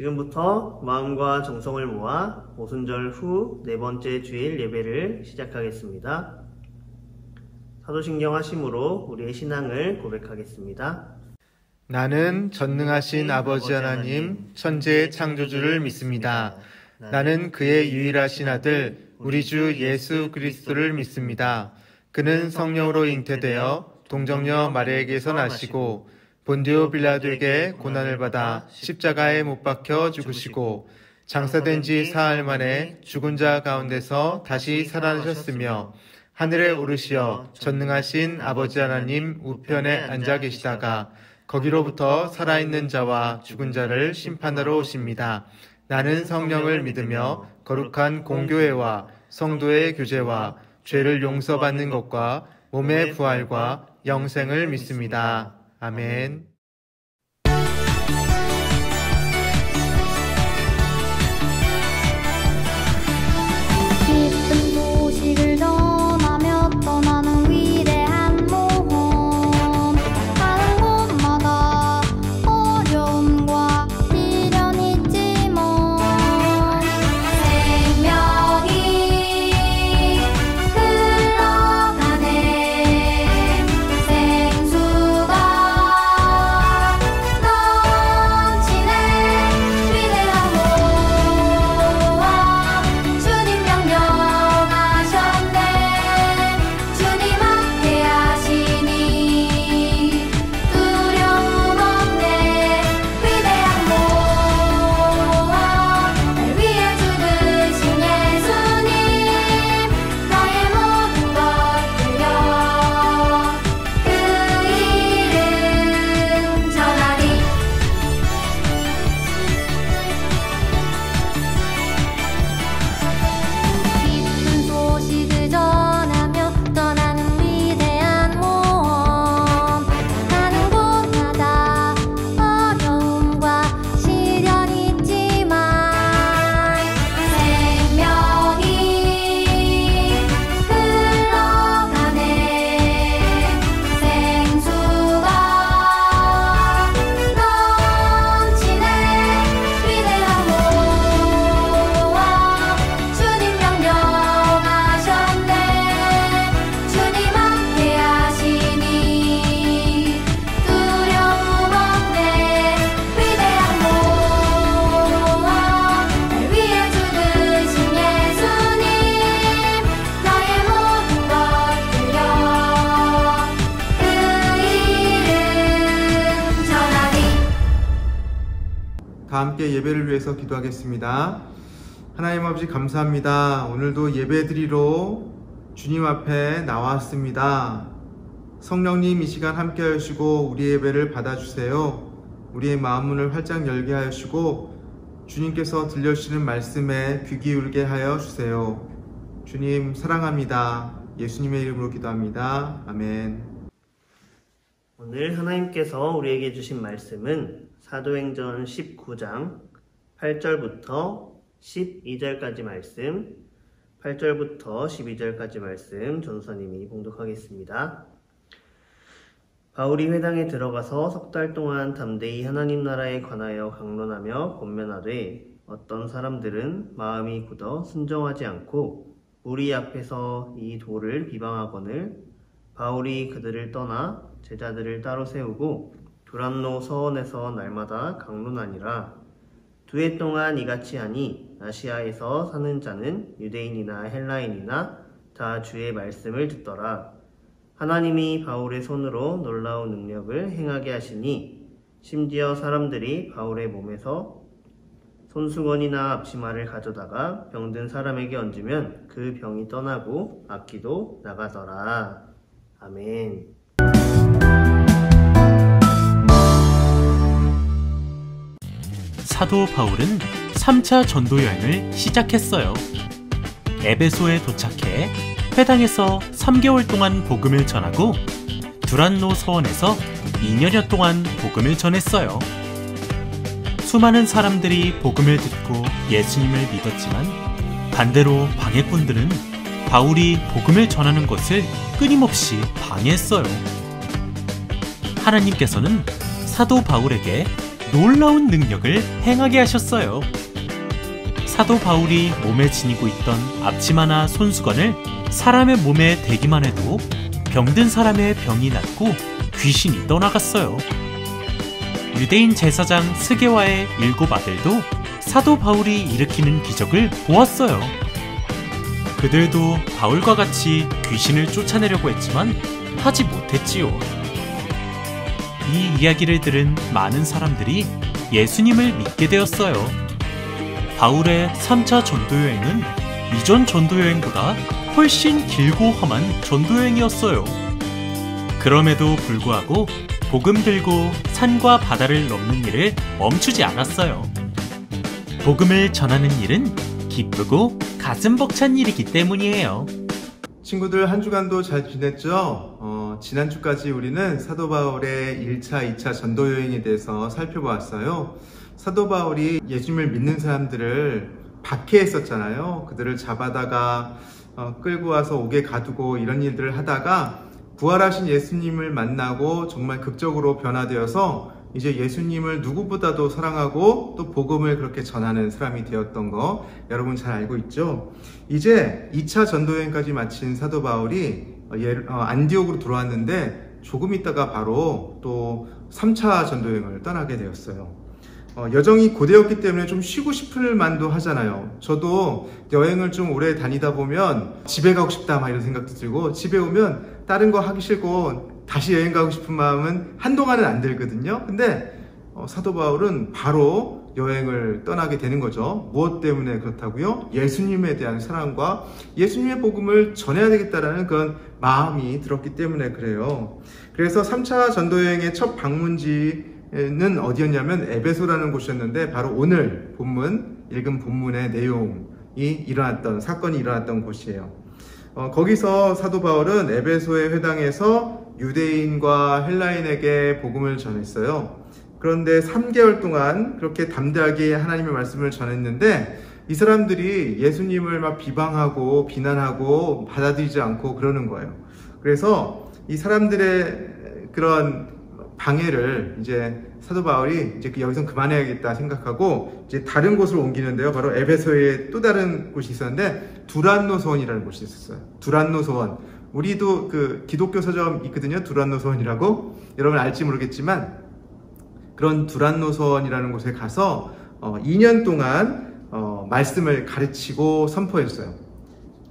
지금부터 마음과 정성을 모아 오순절 후 네 번째 주일 예배를 시작하겠습니다. 사도신경 하심으로 우리의 신앙을 고백하겠습니다. 나는 전능하신 아버지 하나님 천지의 창조주를 믿습니다. 나는 그의 유일하신 아들 우리 주 예수 그리스도를 믿습니다. 그는 성령으로 잉태되어 동정녀 마리아에게서 나시고 본디오 빌라도에게 고난을 받아 십자가에 못 박혀 죽으시고 장사된 지 사흘 만에 죽은 자 가운데서 다시 살아나셨으며 하늘에 오르시어 전능하신 아버지 하나님 우편에 앉아 계시다가 거기로부터 살아있는 자와 죽은 자를 심판하러 오십니다. 나는 성령을 믿으며 거룩한 공교회와 성도의 교제와 죄를 용서받는 것과 몸의 부활과 영생을 믿습니다. 아멘. 기쁜 소식을 전하며 떠나는 위대한 모험. 가는 곳마다 어려움과 시련이 있지만 생명이 흘러가네. 생수가 넘치네. 위대한 모험. 주님 명령하셨네. 주님 함께하시니 두려움 없네. 위대한 모험. 날 위해 죽으신 예수님, 나의 모든 것 드려 그 이름 전하리. 기쁜 소식을 전하며 떠나는 위대한 모험. 가는 곳마다 어려움과 시련이 있지만 생명이 흘러가네. 생수가 넘치네. 위대한 모험. 주님 명령하셨네. 주님 함께하시니 두려움 없네. 위대한 모험. 날 위해 죽으신 예수님, 나의 모든 것 드려 그 이름 전하리. 다 함께 예배를 위해서 기도하겠습니다. 하나님 아버지 감사합니다. 오늘도 예배드리러 주님 앞에 나왔습니다. 성령님 이 시간 함께 하시고 우리 예배를 받아주세요. 우리의 마음문을 활짝 열게 하시고 주님께서 들려주시는 말씀에 귀 기울게 하여 주세요. 주님 사랑합니다. 예수님의 이름으로 기도합니다. 아멘. 오늘 하나님께서 우리에게 주신 말씀은 사도행전 19장 8절부터 12절까지 말씀, 8절부터 12절까지 말씀 전도사님이 봉독하겠습니다. 바울이 회당에 들어가서 석 달 동안 담대히 하나님 나라에 관하여 강론하며 권면하되 어떤 사람들은 마음이 굳어 순종하지 않고 우리 앞에서 이 도를 비방하거늘 바울이 그들을 떠나 제자들을 따로 세우고 두란노 서원에서 날마다 강론하니라. 2해 동안 이같이 하니 아시아에서 사는 자는 유대인이나 헬라인이나 다 주의 말씀을 듣더라. 하나님이 바울의 손으로 놀라운 능력을 행하게 하시니 심지어 사람들이 바울의 몸에서 손수건이나 앞치마를 가져다가 병든 사람에게 얹으면 그 병이 떠나고 악기도 나가더라. 아멘. 사도 바울은 3차 전도 여행을 시작했어요. 에베소에 도착해 회당에서 3개월 동안 복음을 전하고 두란노 서원에서 2년여 동안 복음을 전했어요. 수많은 사람들이 복음을 듣고 예수님을 믿었지만 반대로 방해꾼들은 바울이 복음을 전하는 것을 끊임없이 방해했어요. 하나님께서는 사도 바울에게 놀라운 능력을 행하게 하셨어요. 사도 바울이 몸에 지니고 있던 앞치마나 손수건을 사람의 몸에 대기만 해도 병든 사람의 병이 낫고 귀신이 떠나갔어요. 유대인 제사장 스게와의 7 아들도 사도 바울이 일으키는 기적을 보았어요. 그들도 바울과 같이 귀신을 쫓아내려고 했지만 하지 못했지요. 이 이야기를 들은 많은 사람들이 예수님을 믿게 되었어요. 바울의 3차 전도여행은 이전 전도여행보다 훨씬 길고 험한 전도여행이었어요. 그럼에도 불구하고 복음 들고 산과 바다를 넘는 일을 멈추지 않았어요. 복음을 전하는 일은 기쁘고 가슴 벅찬 일이기 때문이에요. 친구들 한 주간도 잘 지냈죠? 지난주까지 우리는 사도 바울의 1차, 2차 전도여행에 대해서 살펴보았어요. 사도 바울이 예수님을 믿는 사람들을 박해했었잖아요. 그들을 잡아다가 끌고 와서 옥에 가두고 이런 일들을 하다가 부활하신 예수님을 만나고 정말 극적으로 변화되어서 이제 예수님을 누구보다도 사랑하고 또 복음을 그렇게 전하는 사람이 되었던 거 여러분 잘 알고 있죠? 이제 2차 전도여행까지 마친 사도 바울이 안디옥으로 돌아왔는데 조금 있다가 바로 또 3차 전도여행을 떠나게 되었어요. 여정이 고되었기 때문에 좀 쉬고 싶을 만도 하잖아요. 저도 여행을 좀 오래 다니다 보면 집에 가고 싶다 막 이런 생각도 들고, 집에 오면 다른 거 하기 싫고 다시 여행 가고 싶은 마음은 한동안은 안 들거든요. 근데 사도 바울은 바로 여행을 떠나게 되는 거죠. 무엇 때문에 그렇다고요? 예수님에 대한 사랑과 예수님의 복음을 전해야 되겠다라는 그런 마음이 들었기 때문에 그래요. 그래서 3차 전도여행의 첫 방문지는 어디였냐면 에베소라는 곳이었는데, 바로 오늘 본문, 읽은 본문의 내용이 사건이 일어났던 곳이에요. 거기서 사도 바울은 에베소의 회당에서 유대인과 헬라인에게 복음을 전했어요. 그런데 3개월 동안 그렇게 담대하게 하나님의 말씀을 전했는데, 이 사람들이 예수님을 막 비방하고 비난하고 받아들이지 않고 그러는 거예요. 그래서 이 사람들의 그런 방해를 이제 사도 바울이 이제 여기서 그만해야겠다 생각하고 이제 다른 곳으로 옮기는데요. 바로 에베소에 또 다른 곳이 있었는데 두란노 소원이라는 곳이 있었어요. 두란노 소원. 우리도 그 기독교 서점 있거든요. 두란노 소원이라고. 여러분 알지 모르겠지만 그런 두란노 소원이라는 곳에 가서 2년 동안 말씀을 가르치고 선포했어요.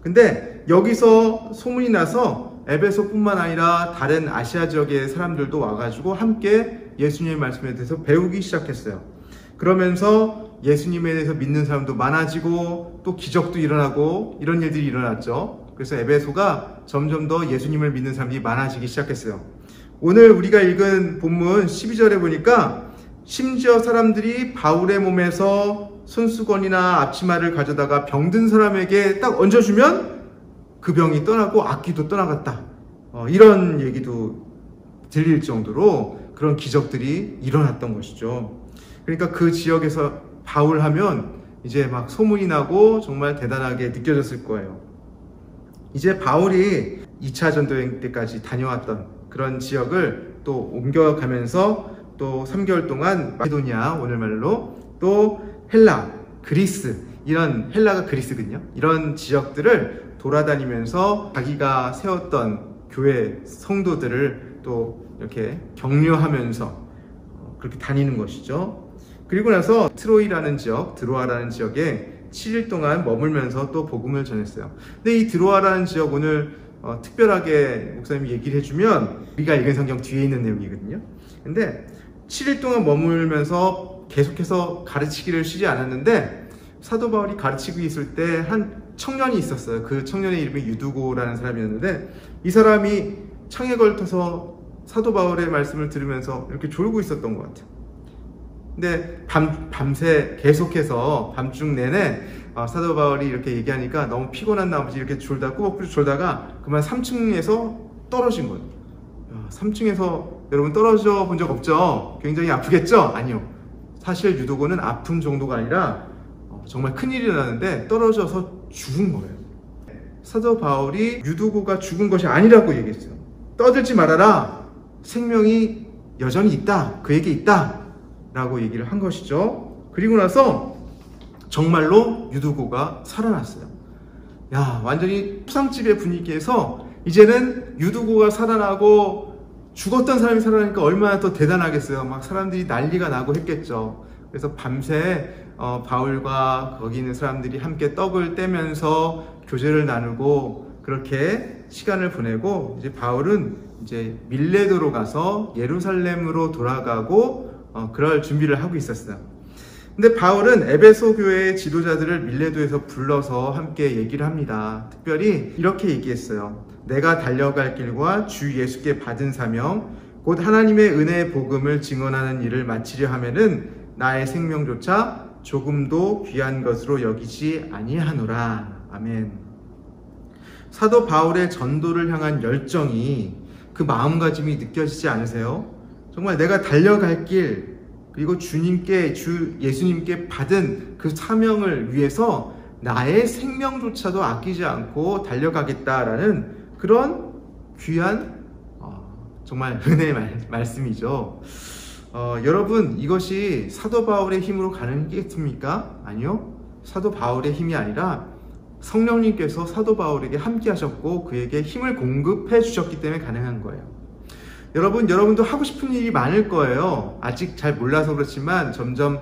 근데 여기서 소문이 나서 에베소뿐만 아니라 다른 아시아 지역의 사람들도 와가지고 함께 예수님의 말씀에 대해서 배우기 시작했어요. 그러면서 예수님에 대해서 믿는 사람도 많아지고 또 기적도 일어나고 이런 일들이 일어났죠. 그래서 에베소가 점점 더 예수님을 믿는 사람들이 많아지기 시작했어요. 오늘 우리가 읽은 본문 12절에 보니까 심지어 사람들이 바울의 몸에서 손수건이나 앞치마를 가져다가 병든 사람에게 딱 얹어주면 그 병이 떠나고 악귀도 떠나갔다. 이런 얘기도 들릴 정도로 그런 기적들이 일어났던 것이죠. 그러니까 그 지역에서 바울 하면 이제 막 소문이 나고 정말 대단하게 느껴졌을 거예요. 이제 바울이 2차 전도여행 때까지 다녀왔던 그런 지역을 또 옮겨가면서 또 3개월 동안 마케도니아, 오늘말로 또 헬라, 그리스, 이런 헬라가 그리스거든요. 이런 지역들을 돌아다니면서 자기가 세웠던 교회 성도들을 또 이렇게 격려하면서 그렇게 다니는 것이죠. 그리고 나서 트로이라는 지역, 드로아라는 지역에 7일 동안 머물면서 또 복음을 전했어요. 근데 이 드로아라는 지역 오늘 특별하게 목사님이 얘기를 해주면 우리가 읽은 성경 뒤에 있는 내용이거든요. 근데 7일 동안 머물면서 계속해서 가르치기를 쉬지 않았는데, 사도 바울이 가르치고 있을 때 한 청년이 있었어요. 그 청년의 이름이 유두고라는 사람이었는데, 이 사람이 창에 걸터서 사도 바울의 말씀을 들으면서 이렇게 졸고 있었던 것 같아요. 근데 밤새 계속해서 밤중 내내 사도 바울이 이렇게 얘기하니까 너무 피곤한 나머지 이렇게 꾸벅꾸벅 졸다가 그만 3층에서 떨어진 거예요. 3층에서 여러분 떨어져 본 적 없죠? 굉장히 아프겠죠? 아니요. 사실 유두고는 아픈 정도가 아니라 정말 큰일이 일어나는데 떨어져서 죽은 거예요. 사도 바울이 유두고가 죽은 것이 아니라고 얘기했어요. 떠들지 말아라. 생명이 여전히 있다. 그에게 있다. 라고 얘기를 한 것이죠. 그리고 나서 정말로 유두고가 살아났어요. 야, 완전히 수상집의 분위기에서 이제는 유두고가 살아나고 죽었던 사람이 살아나니까 얼마나 더 대단하겠어요. 막 사람들이 난리가 나고 했겠죠. 그래서 밤새 바울과 거기 있는 사람들이 함께 떡을 떼면서 교제를 나누고 그렇게 시간을 보내고, 이제 바울은 이제 밀레도로 가서 예루살렘으로 돌아가고 그럴 준비를 하고 있었어요. 근데 바울은 에베소 교회의 지도자들을 밀레도에서 불러서 함께 얘기를 합니다. 특별히 이렇게 얘기했어요. 내가 달려갈 길과 주 예수께 받은 사명, 곧 하나님의 은혜의 복음을 증언하는 일을 마치려 하면은 나의 생명조차 조금도 귀한 것으로 여기지 아니하노라. 아멘. 사도 바울의 전도를 향한 열정이, 그 마음가짐이 느껴지지 않으세요? 정말 내가 달려갈 길, 그리고 주님께, 주 예수님께 받은 그 사명을 위해서 나의 생명조차도 아끼지 않고 달려가겠다라는 그런 귀한 정말 은혜의 말씀이죠. 여러분, 이것이 사도 바울의 힘으로 가능하겠습니까? 아니요. 사도 바울의 힘이 아니라 성령님께서 사도 바울에게 함께 하셨고 그에게 힘을 공급해 주셨기 때문에 가능한 거예요. 여러분도 하고 싶은 일이 많을 거예요. 아직 잘 몰라서 그렇지만 점점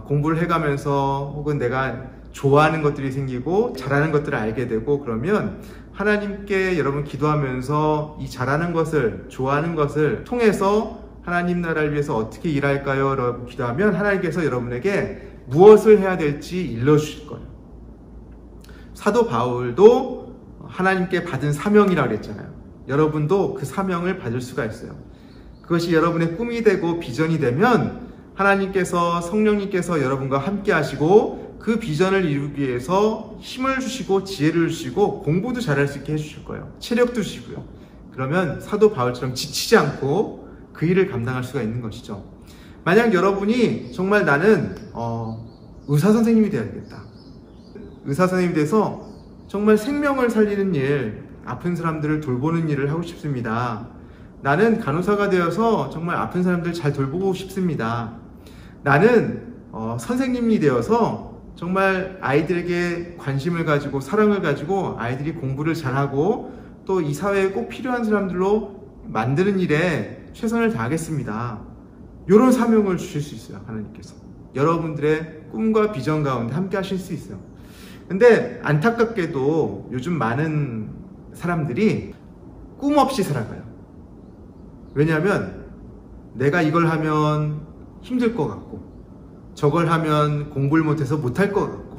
공부를 해가면서 혹은 내가 좋아하는 것들이 생기고 잘하는 것들을 알게 되고, 그러면 하나님께 여러분 기도하면서 이 잘하는 것을, 좋아하는 것을 통해서 하나님 나라를 위해서 어떻게 일할까요? 라고 기도하면 하나님께서 여러분에게 무엇을 해야 될지 일러주실 거예요. 사도 바울도 하나님께 받은 사명이라고 그랬잖아요. 여러분도 그 사명을 받을 수가 있어요. 그것이 여러분의 꿈이 되고 비전이 되면 하나님께서, 성령님께서 여러분과 함께 하시고 그 비전을 이루기 위해서 힘을 주시고 지혜를 주시고 공부도 잘할 수 있게 해주실 거예요. 체력도 주시고요. 그러면 사도 바울처럼 지치지 않고 그 일을 감당할 수가 있는 것이죠. 만약 여러분이 정말 나는 의사 선생님이 되어야 되겠다, 의사 선생님이 돼서 정말 생명을 살리는 일, 아픈 사람들을 돌보는 일을 하고 싶습니다. 나는 간호사가 되어서 정말 아픈 사람들 잘 돌보고 싶습니다. 나는 선생님이 되어서 정말 아이들에게 관심을 가지고 사랑을 가지고 아이들이 공부를 잘하고 또 이 사회에 꼭 필요한 사람들로 만드는 일에 최선을 다하겠습니다. 이런 사명을 주실 수 있어요. 하나님께서 여러분들의 꿈과 비전 가운데 함께 하실 수 있어요. 근데 안타깝게도 요즘 많은 사람들이 꿈 없이 살아가요. 왜냐하면 내가 이걸 하면 힘들 것 같고 저걸 하면 공부를 못해서 못할 것 같고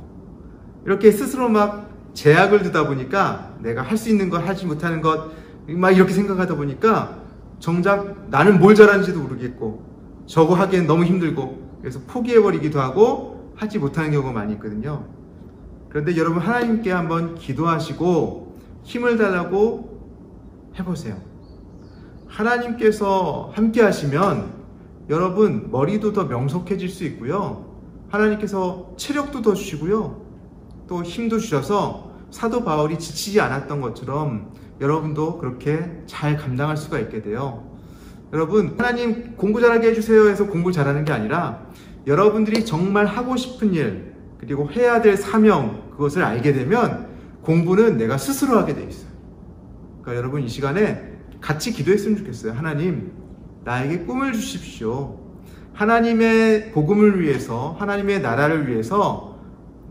이렇게 스스로 막 제약을 두다 보니까 내가 할 수 있는 것, 하지 못하는 것 막 이렇게 생각하다 보니까 정작 나는 뭘 잘하는지도 모르겠고 저거 하기엔 너무 힘들고 그래서 포기해버리기도 하고 하지 못하는 경우가 많이 있거든요. 그런데 여러분 하나님께 한번 기도하시고 힘을 달라고 해보세요. 하나님께서 함께 하시면 여러분 머리도 더 명석해질 수 있고요. 하나님께서 체력도 더 주시고요. 또 힘도 주셔서 사도 바울이 지치지 않았던 것처럼 여러분도 그렇게 잘 감당할 수가 있게 돼요. 여러분 하나님 공부 잘하게 해주세요 해서 공부 잘하는 게 아니라 여러분들이 정말 하고 싶은 일 그리고 해야 될 사명 그것을 알게 되면 공부는 내가 스스로 하게 돼 있어요. 그러니까 여러분 이 시간에 같이 기도했으면 좋겠어요. 하나님 나에게 꿈을 주십시오. 하나님의 복음을 위해서 하나님의 나라를 위해서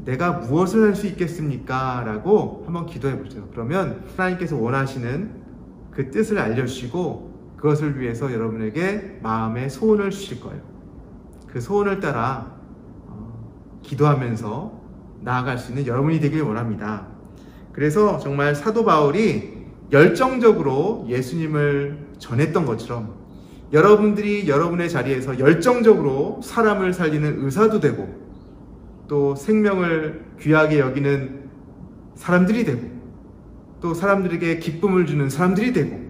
내가 무엇을 할 수 있겠습니까? 라고 한번 기도해 보세요. 그러면 하나님께서 원하시는 그 뜻을 알려주시고 그것을 위해서 여러분에게 마음의 소원을 주실 거예요. 그 소원을 따라 기도하면서 나아갈 수 있는 여러분이 되길 원합니다. 그래서 정말 사도 바울이 열정적으로 예수님을 전했던 것처럼 여러분들이 여러분의 자리에서 열정적으로 사람을 살리는 의사도 되고 또 생명을 귀하게 여기는 사람들이 되고 또 사람들에게 기쁨을 주는 사람들이 되고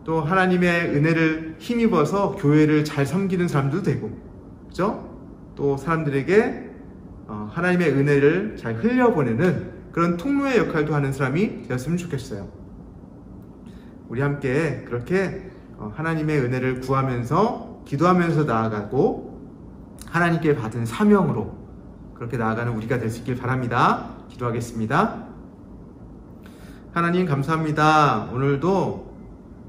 또 하나님의 은혜를 힘입어서 교회를 잘 섬기는 사람도 되고 그죠? 또 사람들에게 하나님의 은혜를 잘 흘려보내는 그런 통로의 역할도 하는 사람이 되었으면 좋겠어요. 우리 함께 그렇게 하나님의 은혜를 구하면서 기도하면서 나아가고 하나님께 받은 사명으로 그렇게 나아가는 우리가 될 수 있길 바랍니다. 기도하겠습니다. 하나님 감사합니다. 오늘도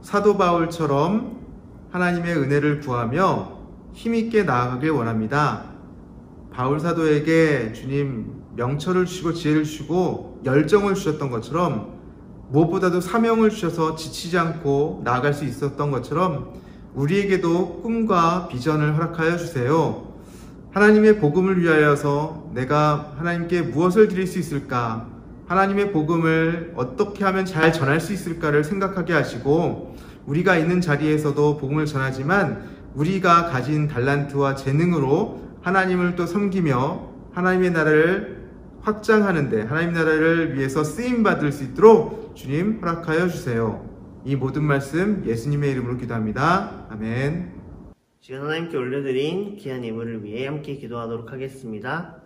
사도 바울처럼 하나님의 은혜를 구하며 힘있게 나아가길 원합니다. 바울 사도에게 주님 명철을 주시고 지혜를 주시고 열정을 주셨던 것처럼, 무엇보다도 사명을 주셔서 지치지 않고 나아갈 수 있었던 것처럼 우리에게도 꿈과 비전을 허락하여 주세요. 하나님의 복음을 위하여서 내가 하나님께 무엇을 드릴 수 있을까, 하나님의 복음을 어떻게 하면 잘 전할 수 있을까를 생각하게 하시고, 우리가 있는 자리에서도 복음을 전하지만 우리가 가진 달란트와 재능으로 하나님을 또 섬기며 하나님의 나라를 확장하는데, 하나님 나라를 위해서 쓰임받을 수 있도록 주님 허락하여 주세요. 이 모든 말씀 예수님의 이름으로 기도합니다. 아멘. 지금 하나님께 올려드린 귀한 예물을 위해 함께 기도하도록 하겠습니다.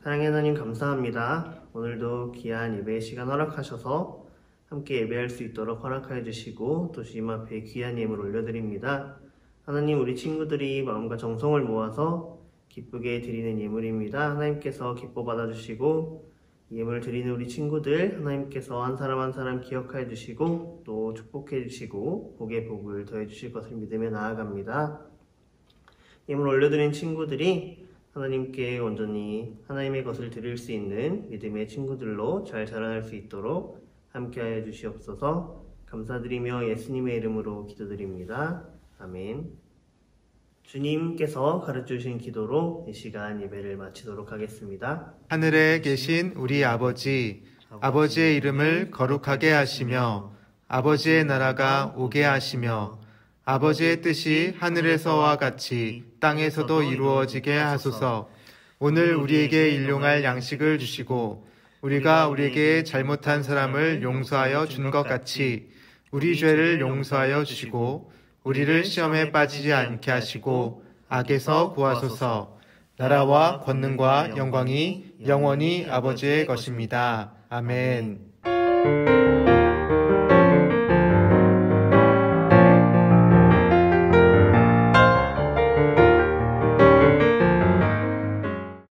사랑의 하나님 감사합니다. 오늘도 귀한 예배의 시간 허락하셔서 함께 예배할 수 있도록 허락하여 주시고, 또 주님 앞에 귀한 예물 올려드립니다. 하나님, 우리 친구들이 마음과 정성을 모아서 기쁘게 드리는 예물입니다. 하나님께서 기뻐 받아주시고, 예물을 드리는 우리 친구들 하나님께서 한 사람 한 사람 기억하여 주시고 또 축복해 주시고 복에 복을 더해 주실 것을 믿으며 나아갑니다. 예물 올려드린 친구들이 하나님께 온전히 하나님의 것을 드릴 수 있는 믿음의 친구들로 잘 자라날 수 있도록 함께하여 주시옵소서. 감사드리며 예수님의 이름으로 기도드립니다. 아멘. 주님께서 가르쳐주신 기도로 이 시간 예배를 마치도록 하겠습니다. 하늘에 계신 우리 아버지, 아버지의 이름을 거룩하게 하시며 아버지의 나라가 오게 하시며 아버지의 뜻이 하늘에서와 같이 땅에서도 이루어지게 하소서. 오늘 우리에게 일용할 양식을 주시고 우리가 우리에게 잘못한 사람을 용서하여 준 것 같이 우리 죄를 용서하여 주시고 우리를 시험에 빠지지 않게 하시고 악에서 구하소서. 나라와 권능과 영광이 영원히 아버지의 것입니다. 아멘.